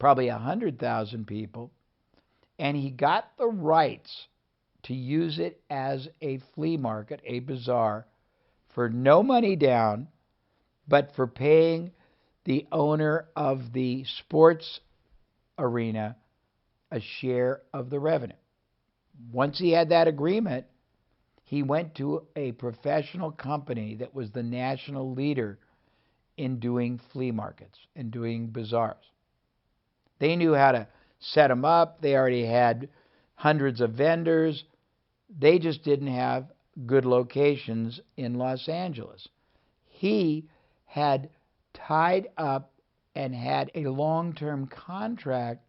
probably 100,000 people, and he got the rights to use it as a flea market, a bazaar, for no money down, but for paying the owner of the sports arena a share of the revenue. Once he had that agreement, he went to a professional company that was the national leader in doing flea markets and doing bazaars. They knew how to set them up. They already had hundreds of vendors. They just didn't have good locations in Los Angeles. He had tied up and had a long-term contract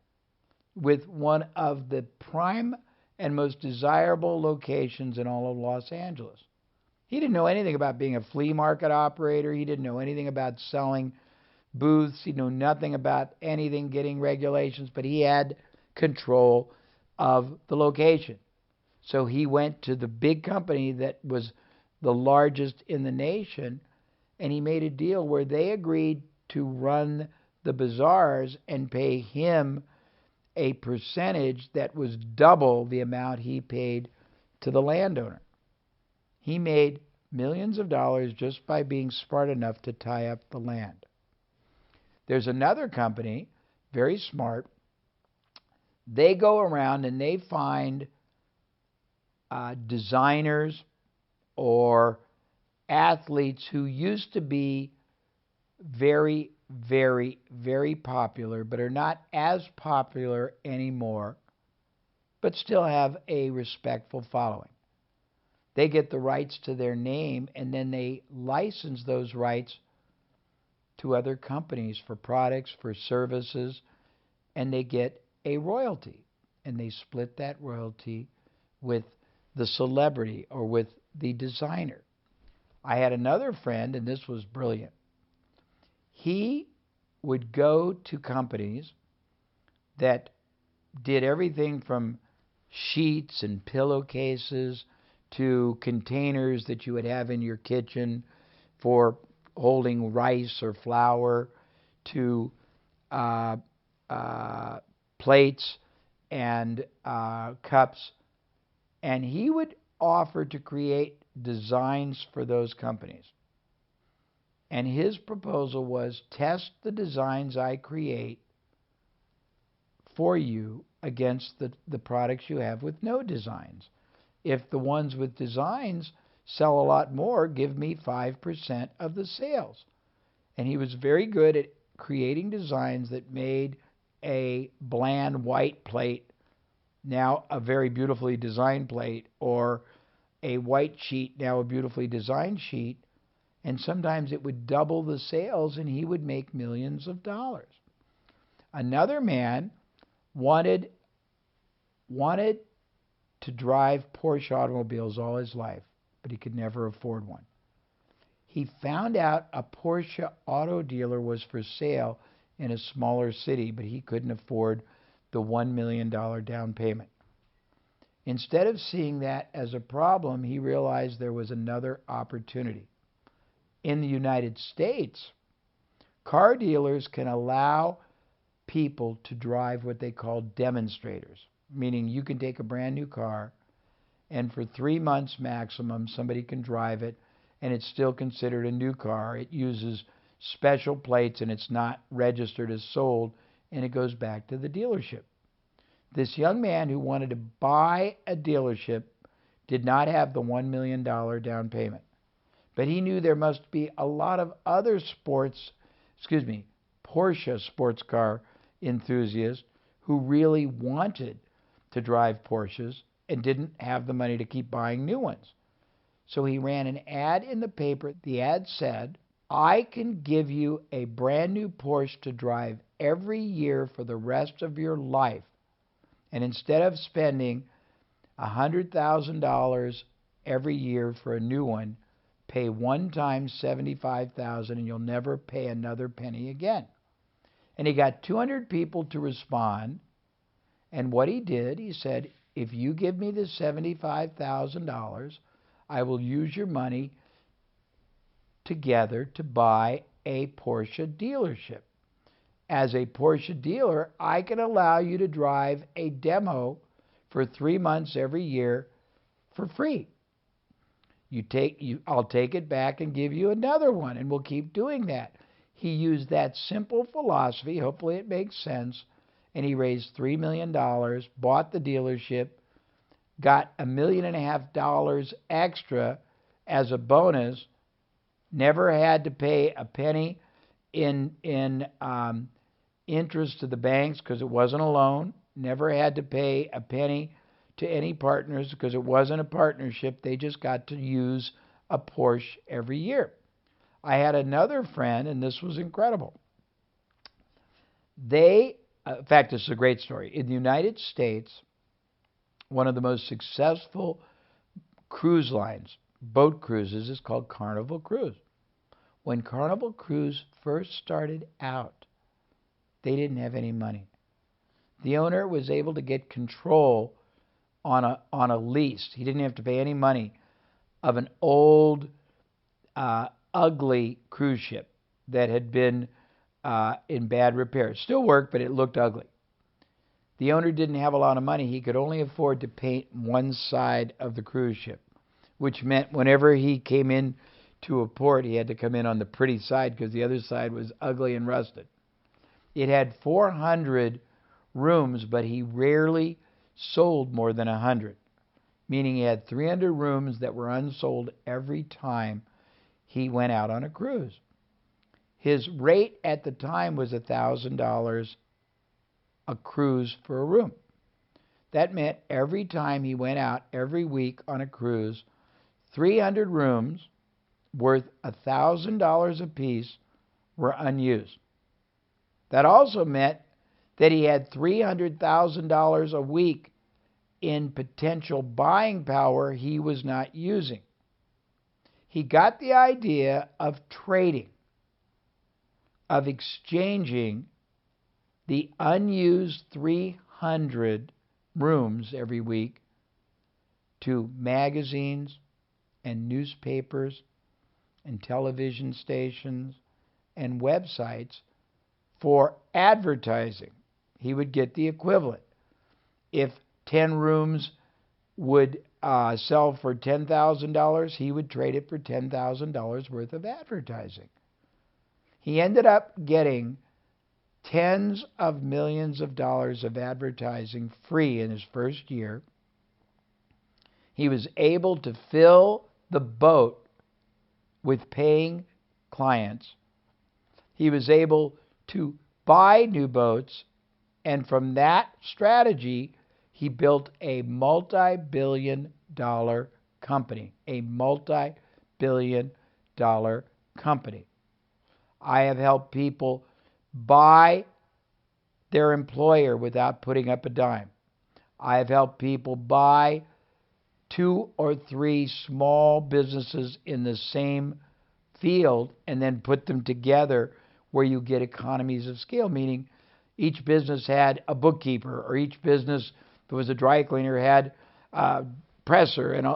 with one of the prime and most desirable locations in all of Los Angeles. He didn't know anything about being a flea market operator. He didn't know anything about selling booths. He knew nothing about anything, getting regulations, but he had control of the location. So he went to the big company that was the largest in the nation, and he made a deal where they agreed to run the bazaars and pay him a percentage that was double the amount he paid to the landowner. He made millions of dollars just by being smart enough to tie up the land. There's another company, very smart. They go around and they find designers or athletes who used to be very, very, very popular, but are not as popular anymore, but still have a respectful following. They get the rights to their name, and then they license those rights to other companies for products, for services, and they get a royalty. And they split that royalty with the celebrity or with the designer. I had another friend, and this was brilliant. He would go to companies that did everything from sheets and pillowcases to containers that you would have in your kitchen for holding rice or flour, to plates and cups. And he would offer to create designs for those companies. And his proposal was, test the designs I create for you against the products you have with no designs. If the ones with designs sell a lot more, give me 5% of the sales. And he was very good at creating designs that made a bland white plate now a very beautifully designed plate, or a white sheet now a beautifully designed sheet. And sometimes it would double the sales, and he would make millions of dollars. Another man wanted to drive Porsche automobiles all his life, but he could never afford one. He found out a Porsche auto dealer was for sale in a smaller city, but he couldn't afford the $1 million down payment. Instead of seeing that as a problem, he realized there was another opportunity. In the United States, car dealers can allow people to drive what they call demonstrators, meaning you can take a brand new car, and for 3 months maximum, somebody can drive it, and it's still considered a new car. It uses special plates, and it's not registered as sold, and it goes back to the dealership. This young man who wanted to buy a dealership did not have the $1 million down payment. But he knew there must be a lot of other Porsche sports car enthusiasts who really wanted to drive Porsches and didn't have the money to keep buying new ones. So he ran an ad in the paper. The ad said, I can give you a brand new Porsche to drive every year for the rest of your life. And instead of spending $100,000 every year for a new one, pay one time $75,000 and you'll never pay another penny again. And he got 200 people to respond. And what he did, he said, if you give me the $75,000, I will use your money together to buy a Porsche dealership. as a Porsche dealer, I can allow you to drive a demo for 3 months every year for free. I'll take it back and give you another one, and we'll keep doing that. He used that simple philosophy, hopefully it makes sense, and he raised $3 million, bought the dealership, got $1.5 million extra as a bonus, never had to pay a penny in interest to the banks because it wasn't a loan, never had to pay a penny to any partners because it wasn't a partnership. They just got to use a Porsche every year. I had another friend, and this was incredible. In fact, this is a great story. In the United States, one of the most successful cruise lines, boat cruises, is called Carnival Cruise. When Carnival Cruise first started out, they didn't have any money. The owner was able to get control on a lease. He didn't have to pay any money of an old, ugly cruise ship that had been in bad repair. It still worked, but it looked ugly. The owner didn't have a lot of money. He could only afford to paint one side of the cruise ship, which meant whenever he came in to a port, he had to come in on the pretty side because the other side was ugly and rusted. It had 400 rooms, but he rarely sold more than 100, meaning he had 300 rooms that were unsold every time he went out on a cruise. His rate at the time was $1,000 a cruise for a room. That meant every time he went out every week on a cruise, 300 rooms worth $1,000 apiece were unused. That also meant that he had $300,000 a week in potential buying power he was not using. He got the idea of trading, of exchanging the unused 300 rooms every week to magazines and newspapers and television stations and websites for advertising. He would get the equivalent. If 10 rooms would sell for $10,000, he would trade it for $10,000 worth of advertising. He ended up getting tens of millions of dollars of advertising free in his first year. He was able to fill the boat with paying clients. He was able to buy new boats, and from that strategy, he built a multi-billion-dollar company. A multi-billion-dollar company. I have helped people buy their employer without putting up a dime. I have helped people buy 2 or 3 small businesses in the same field and then put them together where you get economies of scale, meaning each business had a bookkeeper, or each business, if it was a dry cleaner, had a presser and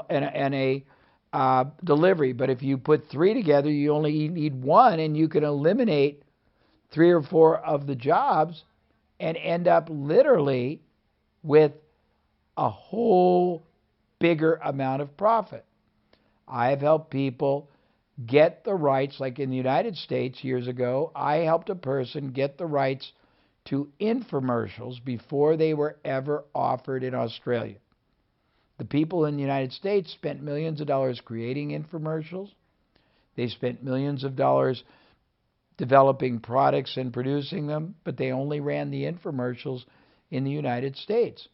a delivery. But if you put 3 together, you only need 1, and you can eliminate 3 or 4 of the jobs and end up literally with a whole bigger amount of profit. I have helped people get the rights, like in the United States years ago, I helped a person get the rights to infomercials before they were ever offered in Australia. The people in the United States spent millions of dollars creating infomercials. They spent millions of dollars developing products and producing them, but they only ran the infomercials in the United States.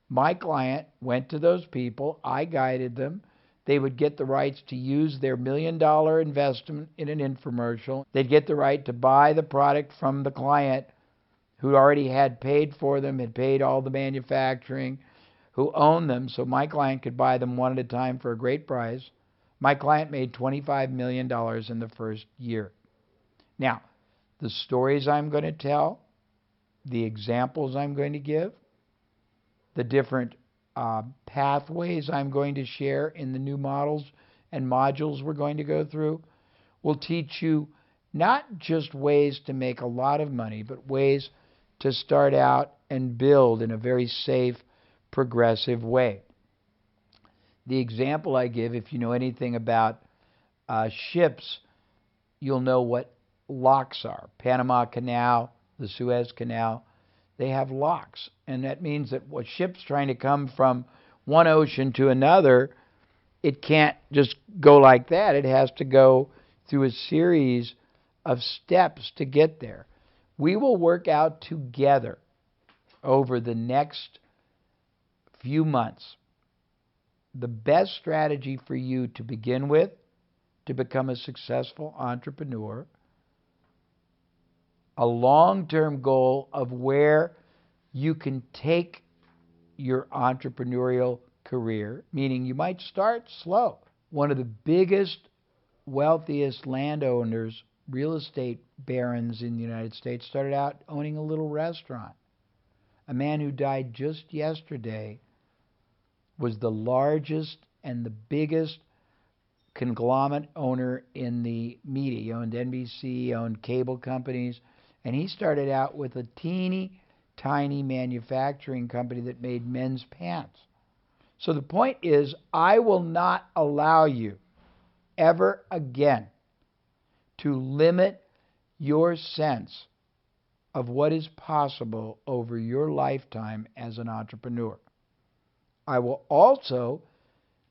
My client went to those people. I guided them. They would get the rights to use their $1 million investment in an infomercial. They'd get the right to buy the product from the client who already had paid for them, had paid all the manufacturing, who owned them, so my client could buy them one at a time for a great price. My client made $25 million in the first year. Now, the stories I'm going to tell, the examples I'm going to give, the different pathways I'm going to share in the new models and modules we're going to go through will teach you Not just ways to make a lot of money, but ways to start out and build in a very safe, progressive way. The example I give, if you know anything about ships, you'll know what locks are. Panama Canal, the Suez Canal, they have locks. And that means that what ships trying to come from one ocean to another, it can't just go like that. It has to go through a series of steps to get there. We will work out together over the next few months the best strategy for you to begin with to become a successful entrepreneur, a long-term goal of where you can take your entrepreneurial career, meaning you might start slow. One of the biggest, wealthiest landowners, real estate barons in the United States, started out owning a little restaurant. A man who died just yesterday was the largest and the biggest conglomerate owner in the media. He owned NBC, he owned cable companies, and he started out with a teeny tiny manufacturing company that made men's pants. So the point is, I will not allow you ever again to limit your sense of what is possible over your lifetime as an entrepreneur. I will also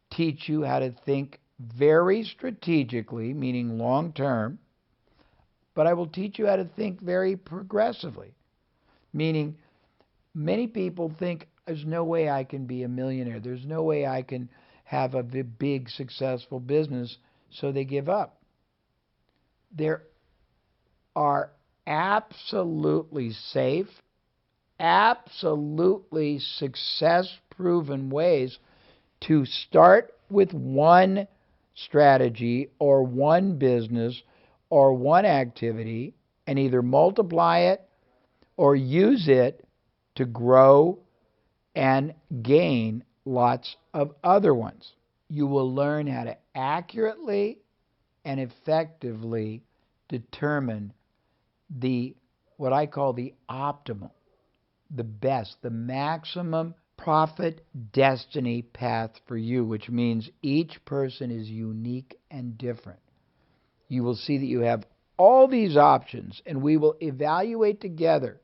teach you how to think very strategically, meaning long term, but I will teach you how to think very progressively, meaning many people think there's no way I can be a millionaire, there's no way I can have a big successful business, so they give up. There are absolutely safe, absolutely success-proven ways to start with one strategy or one business or one activity and either multiply it or use it to grow and gain lots of other ones. You will learn how to accurately and effectively determine what I call the optimal, the best, the maximum profit destiny path for you, which means each person is unique and different. You will see that you have all these options, and we will evaluate together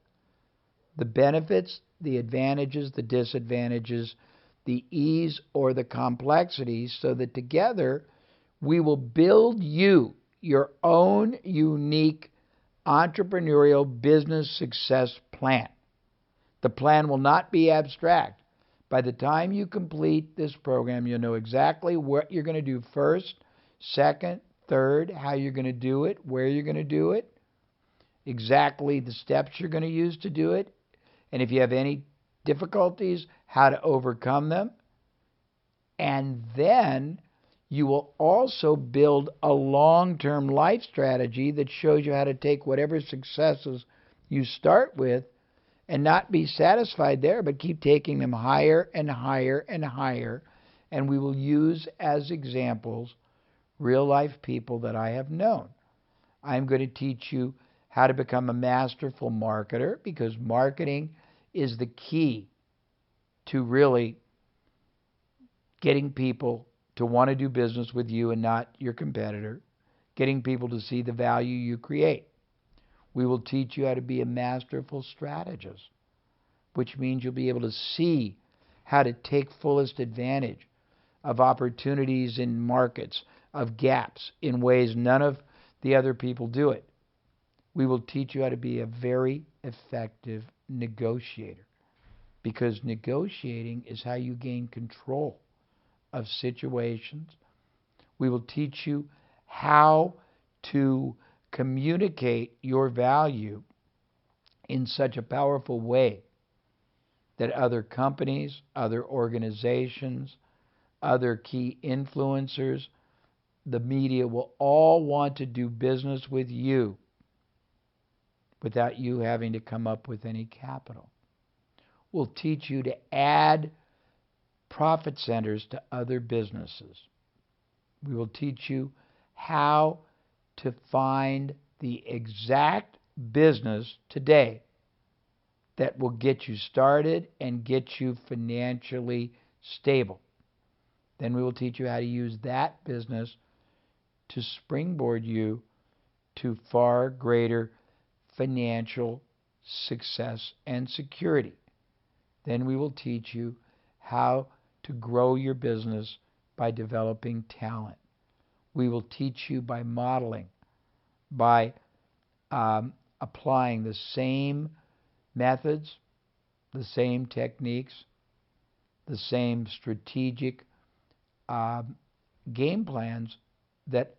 the benefits, the advantages, the disadvantages, the ease or the complexities, so that together we will build you your own unique entrepreneurial business success plan. The plan will not be abstract. By the time you complete this program, you'll know exactly what you're going to do first, second, third, how you're going to do it, where you're going to do it, exactly the steps you're going to use to do it, and if you have any difficulties, how to overcome them. And then you will also build a long-term life strategy that shows you how to take whatever successes you start with and not be satisfied there, but keep taking them higher and higher and higher. And we will use as examples real-life people that I have known. I'm going to teach you how to become a masterful marketer, because marketing is the key to really getting people to want to do business with you and not your competitor, getting people to see the value you create. We will teach you how to be a masterful strategist, which means you'll be able to see how to take fullest advantage of opportunities in markets, of gaps, in ways none of the other people do it. We will teach you how to be a very effective negotiator, because negotiating is how you gain control of situations. We will teach you how to communicate your value in such a powerful way that other companies, other organizations, other key influencers, the media will all want to do business with you without you having to come up with any capital. We'll teach you to add profit centers to other businesses. We will teach you how to find the exact business today that will get you started and get you financially stable. Then we will teach you how to use that business to springboard you to far greater financial success and security. Then we will teach you how to grow your business by developing talent. We will teach you by modeling, by applying the same methods, the same techniques, the same strategic game plans that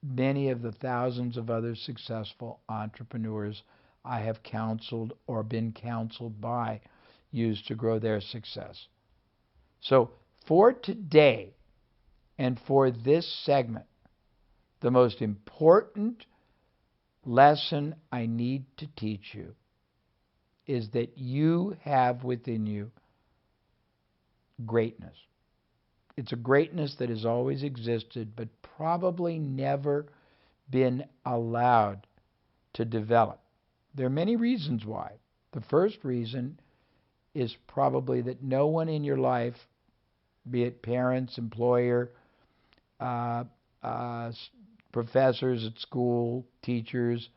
many of the thousands of other successful entrepreneurs I have counseled or been counseled by use to grow their success. So for today and for this segment, the most important lesson I need to teach you is that you have within you greatness. It's a greatness that has always existed, but probably never been allowed to develop. There are many reasons why. The first reason is probably that no one in your life, be it parents, employer, professors at school, teachers,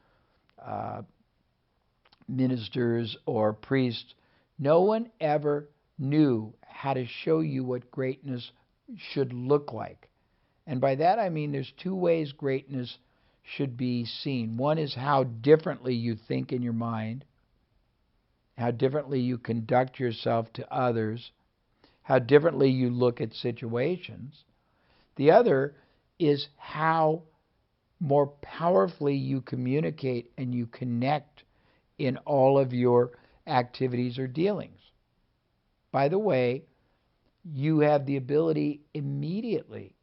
ministers, or priests, no one ever knew how to show you what greatness should look like. And by that I mean there's two ways greatness should be seen. One is how differently you think in your mind, how differently you conduct yourself to others, how differently you look at situations. The other is how more powerfully you communicate and you connect in all of your activities or dealings. By the way, you have the ability immediately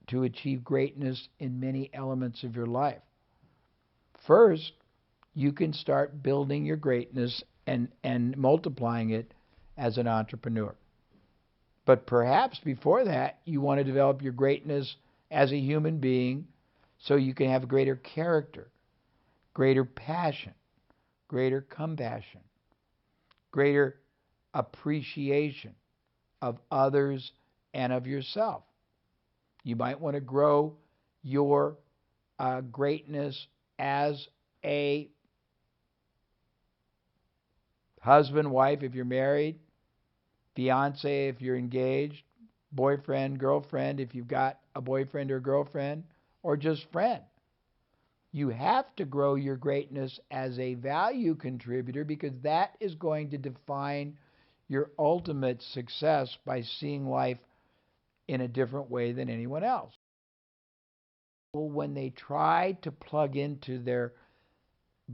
to achieve greatness in many elements of your life. First, you can start building your greatness and multiplying it as an entrepreneur. But perhaps before that, you want to develop your greatness as a human being so you can have greater character, greater passion, greater compassion, greater appreciation of others and of yourself. You might want to grow your greatness as a husband, wife if you're married, fiance if you're engaged, boyfriend, girlfriend if you've got a boyfriend or girlfriend, or just friend. You have to grow your greatness as a value contributor because that is going to define your ultimate success by seeing life in a different way than anyone else. When they try to plug into their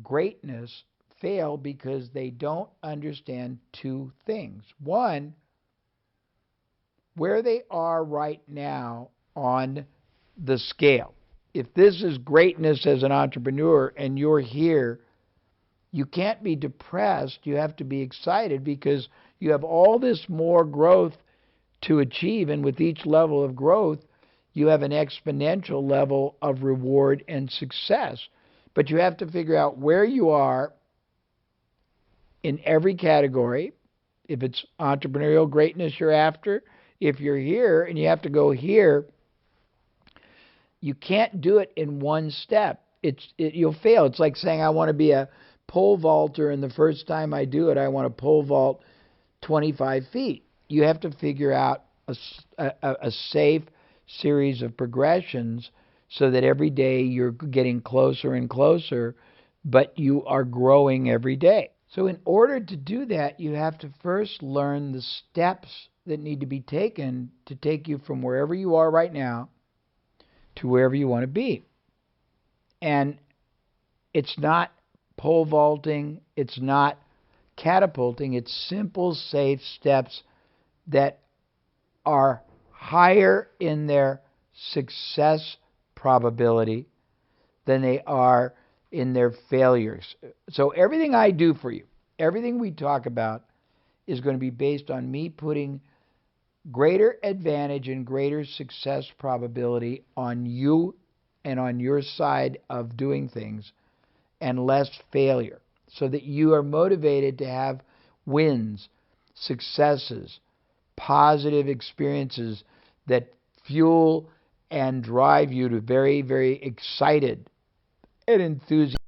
greatness, fail because they don't understand two things. One, where they are right now on the scale. If this is greatness as an entrepreneur and you're here, you can't be depressed. You have to be excited because you have all this more growth to achieve, and with each level of growth, you have an exponential level of reward and success. But you have to figure out where you are in every category. If it's entrepreneurial greatness you're after, if you're here and you have to go here, you can't do it in one step. You'll fail. It's like saying I want to be a pole vaulter, and the first time I do it, I want to pole vault 25 feet. You have to figure out a safe series of progressions so that every day you're getting closer and closer, but you are growing every day. So in order to do that, you have to first learn the steps that need to be taken to take you from wherever you are right now to wherever you want to be. And it's not pole vaulting, it's not catapulting, it's simple, safe steps that are higher in their success probability than they are in their failures. So everything I do for you, everything we talk about is going to be based on me putting greater advantage and greater success probability on you and on your side of doing things, and less failure, so that you are motivated to have wins, successes, positive experiences that fuel and drive you to very, very excited and enthusiastic